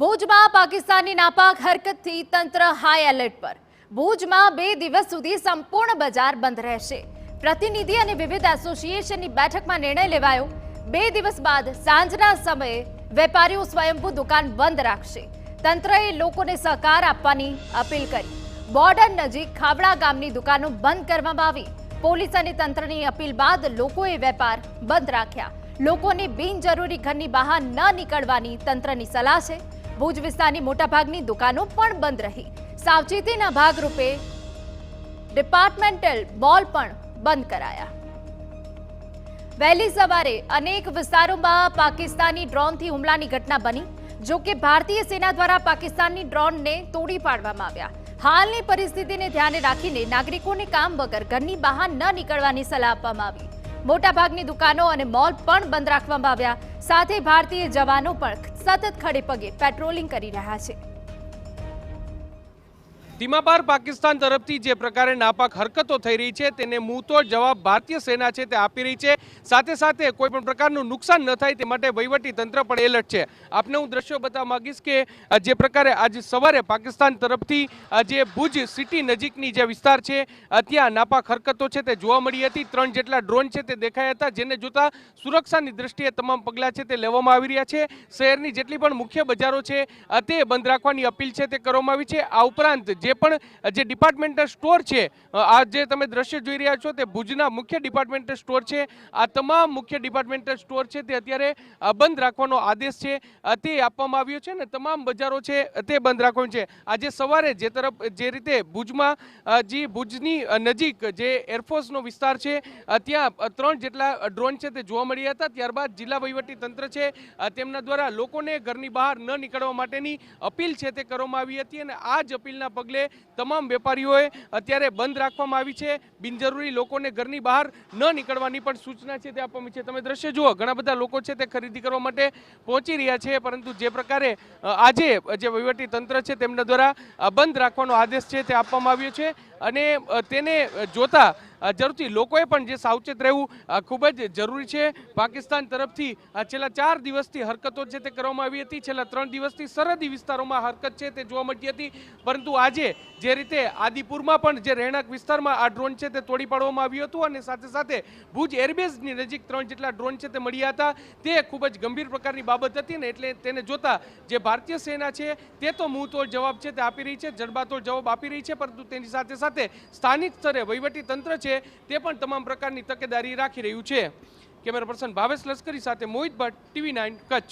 ભુજમાં પાકિસ્તાની નાપાક હરકતથી તંત્ર high alert પર। ભુજમાં 2 દિવસ સુધી સંપૂર્ણ બજાર બંધ રહેશે। પ્રતિનિધિ અને વિવિધ એસોસિએશનની બેઠકમાં નિર્ણય લેવાયો। 2 દિવસ બાદ સાંજના સમયે વેપારીઓ સ્વયંભૂ દુકાન બંધ રાખશે। તંત્રએ લોકોને સહકાર આપવાની અપીલ કરી। બોર્ડર નજીક ખાવડા ગામની દુકાનો બંધ કરવામાં આવી। પોલીસ અને તંત્રની અપીલ બાદ લોકોએ વેપાર બંધ રાખ્યા। લોકોને બિનજરૂરી ઘરની બહાર ન નીકળવાની તંત્રની સલાહ છે। ભુજ વિસ્તારની મોટાભાગની દુકાનો પણ બંધ રહી। સાવચેતીના ભાગરૂપે ડિપાર્ટમેન્ટલ મોલ પણ બંધ કરાયા। વહેલી સવારે અનેક વિસ્તારોમાં પાકિસ્તાની ડ્રોનથી હુમલાની ઘટના બની। જો કે ભારતીય સેના દ્વારા પાકિસ્તાની ડ્રોનને તોડી પાડવામાં આવ્યા। હાલની પરિસ્થિતિને ધ્યાને રાખીને નાગરિકોને કામ વગર ઘરની બહાર ન નીકળવાની સલાહ આપવામાં આવી। મોટાભાગની દુકાનો અને મોલ પણ બંધ રાખવામાં આવ્યા। સાથે ભારતીય જવાનો પણ સતત ખડે પગે પેટ્રોલિંગ કરી રહ્યા છે। સીમાપાર પાકિસ્તાન તરફથી જે પ્રકારે નાપાક હરકતો થઈ રહી છે તેને મુંહતોડ જવાબ ભારતીય સેના છે તે આપી રહી છે। સાથે સાથે કોઈ પણ પ્રકારનું નુકસાન ન થાય તે માટે વહીવટી તંત્ર પણ એલર્ટ છે। આપને હું દ્રશ્યો બતાવવા માંગીશ કે જે પ્રકારે આજે સવારે પાકિસ્તાન તરફથી જે ભુજ સિટી નજીકની જે વિસ્તાર છે ત્યાં નાપાક હરકતો છે તે જોવા મળી હતી। 3 જેટલા ડ્રોન છે તે દેખાયા હતા, જેને જોતા સુરક્ષાની દ્રષ્ટિએ તમામ પગલાં છે તે લેવામાં આવી રહ્યા છે। શહેરની જેટલી પણ મુખ્ય બજારો છે તે બંધ રાખવાની અપીલ છે તે કરવામાં આવી છે। આ ઉપરાંત જે ડિપાર્ટમેન્ટલ સ્ટોર છે, આ જે તમે દ્રશ્ય જોઈ રહ્યા છો તે ભુજના મુખ્ય ડિપાર્ટમેન્ટલ સ્ટોર છે। આ તમામ મુખ્ય ડિપાર્ટમેન્ટલ સ્ટોર છે તે અત્યારે બંધ રાખવાનો આદેશ છે તે આપવામાં આવ્યો છે ને તમામ બજારો છે તે બંધ રાખવાનું છે। આજે સવારે જે રીતે ભુજમાં ભુજની નજીક જે એરફોર્સનો વિસ્તાર છે ત્યાં 3 જેટલા ડ્રોન છે તે જોવા મળ્યા હતા। ત્યારબાદ જિલ્લા વહીવટી તંત્ર છે તેમના દ્વારા લોકોને ઘરની બહાર ન નીકળવા માટેની અપીલ છે તે કરવામાં આવી હતી અને આ જ અપીલના પગલે તમામ વેપારીઓએ અત્યારે બંધ રાખવામાં આવી છે। બિનજરૂરી લોકોને ઘરની બહાર ન નીકળવાની પણ સૂચના છે તે આપવામાં છે। તમે દ્રશ્ય જુઓ, ઘણા બધા લોકો છે તે ખરીદી કરવા માટે પહોંચી રહ્યા છે, પરંતુ જે પ્રકારે આજે જે વહીવટી તંત્ર છે તેમના દ્વારા બંધ રાખવાનો આદેશ છે તે આપવામાં આવ્યો છે અને તેને જોતા જરૂરથી લોકોએ પણ જે સાવચેત રહેવું ખૂબ જ જરૂરી છે। પાકિસ્તાન તરફથી છેલ્લા 4 દિવસથી હરકતો છે તે કરવામાં આવી હતી। છેલ્લા 3 દિવસથી સરહદી વિસ્તારોમાં હરકત છે તે જોવા મળતી હતી, પરંતુ આજે જે રીતે આદિપુરમાં પણ જે રહેણાંક વિસ્તારમાં આ ડ્રોન છે તે તોડી પાડવામાં આવ્યું હતું અને સાથે સાથે ભુજ એરબેઝની નજીક 3 જેટલા ડ્રોન છે તે મળ્યા હતા। તે ખૂબ જ ગંભીર પ્રકારની બાબત હતી ને એટલે તેને જોતા જે ભારતીય સેના છે તે તો મુંહતોડ જવાબ છે તે આપી રહી છે, જડબાતોડ જવાબ આપી રહી છે, પરંતુ તેની સાથે સાથે સ્થાનિક સ્તરે વહીવટી તંત્ર છે તે પણ તમામ પ્રકારની તકેદારી રાખી રહ્યું છે। કેમેરા પર્સન ભાવેશ લશ્કરી સાથે મોહિત ભટ્ટ, TV9 કચ્છ।